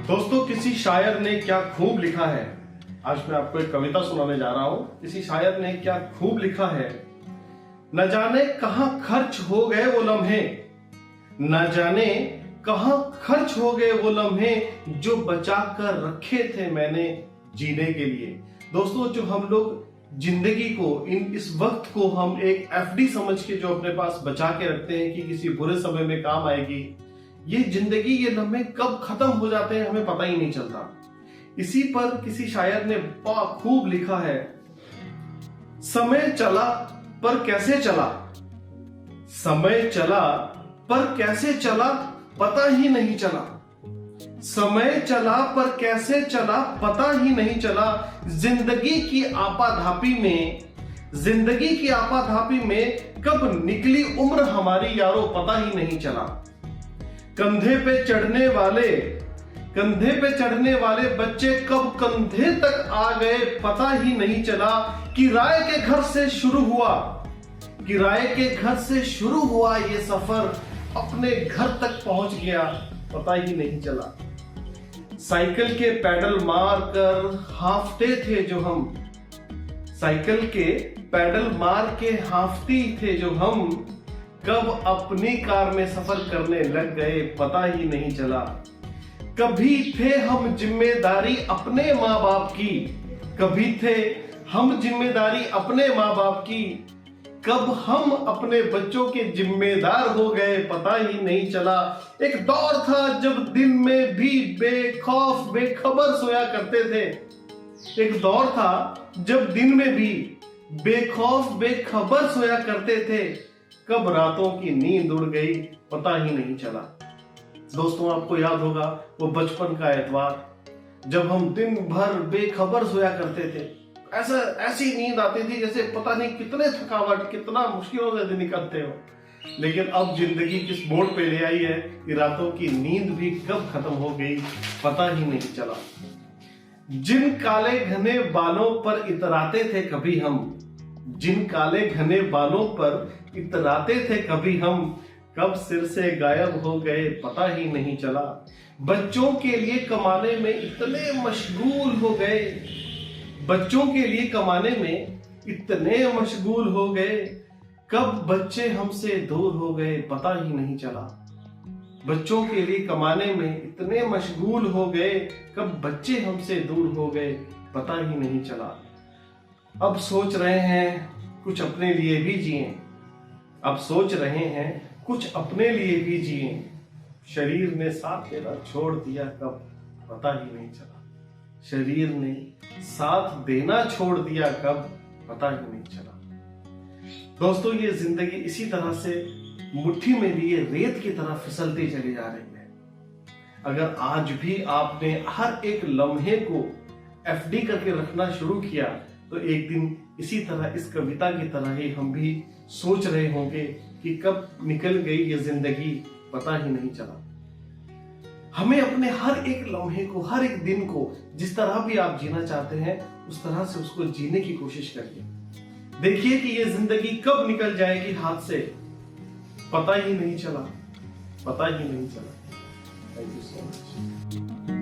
दोस्तों, किसी शायर ने क्या खूब लिखा है। आज मैं आपको एक कविता सुनाने जा रहा हूं। किसी शायर ने क्या खूब लिखा है। न जाने कहां खर्च हो गए वो लम्हे, न जाने कहां खर्च हो गए वो लम्हे जो बचा कर रखे थे मैंने जीने के लिए। दोस्तों, जो हम लोग जिंदगी को इस वक्त को हम एक एफडी समझ के जो अपने पास बचा के रखते हैं कि किसी बुरे समय में काम आएगी, ये जिंदगी ये लम्हे कब खत्म हो जाते हैं हमें पता ही नहीं चलता। इसी पर किसी शायर ने खूब लिखा है। समय चला पर कैसे चला, समय चला पर कैसे चला पता ही नहीं चला। समय चला पर कैसे चला पता ही नहीं चला। जिंदगी की आपाधापी में, जिंदगी की आपाधापी में कब निकली उम्र हमारी यारो पता ही नहीं चला। कंधे पे चढ़ने वाले बच्चे कब कंधे तक आ गए पता ही नहीं चला। किराए के घर से शुरू हुआ, किराए के घर से शुरू हुआ ये सफर अपने घर तक पहुंच गया पता ही नहीं चला। साइकिल के पैडल मार कर हांफते थे जो हम, साइकिल के पैडल मार के हांफती थे जो हम, कब अपनी कार में सफर करने लग गए पता ही नहीं चला। कभी थे हम जिम्मेदारी अपने माँ बाप की, कभी थे हम जिम्मेदारी अपने माँ बाप की, कब हम अपने बच्चों के जिम्मेदार हो गए पता ही नहीं चला। एक दौर था जब दिन में भी बेखौफ बेखबर सोया करते थे, एक दौर था जब दिन में भी बेखौफ बेखबर सोया करते थे, कब रातों की नींद उड़ गई पता ही नहीं चला। दोस्तों, आपको याद होगा वो बचपन का एतवार जब हम दिन भर बेखबर सोया करते थे। ऐसी नींद आती थी जैसे पता नहीं कितने थकावट कितना मुश्किलों से दिन निकलते हो। लेकिन अब जिंदगी किस मोड़ पे ले आई है कि रातों की नींद भी कब खत्म हो गई पता ही नहीं चला। जिन काले घने बालों पर इतराते थे कभी हम, जिन काले घने बालों पर इतराते थे कभी हम, कब सिर से गायब हो गए पता ही नहीं चला। बच्चों के लिए कमाने में इतने मशगूल हो गए, बच्चों के लिए कमाने में इतने मशगूल हो गए, कब बच्चे हमसे दूर हो गए पता ही नहीं चला। बच्चों के लिए कमाने में इतने मशगूल हो गए, कब बच्चे हमसे दूर हो गए पता ही नहीं चला। अब सोच रहे हैं कुछ अपने लिए भी जिएं, अब सोच रहे हैं कुछ अपने लिए भी जिएं। शरीर ने साथ देना छोड़ दिया कब पता ही नहीं चला, शरीर ने साथ देना छोड़ दिया कब पता ही नहीं चला। दोस्तों, ये जिंदगी इसी तरह से मुट्ठी में लिए रेत की तरह फिसलती चली जा रही है। अगर आज भी आपने हर एक लम्हे को एफडी करके रखना शुरू किया तो एक दिन इसी तरह इस कविता की तरह ही हम भी सोच रहे होंगे कि कब निकल गई ये जिंदगी पता ही नहीं चला। हमें अपने हर एक लम्हे को, हर एक दिन को जिस तरह भी आप जीना चाहते हैं उस तरह से उसको जीने की कोशिश करिए। देखिए कि ये जिंदगी कब निकल जाएगी हाथ से पता ही नहीं चला, पता ही नहीं चला। Thank you so much.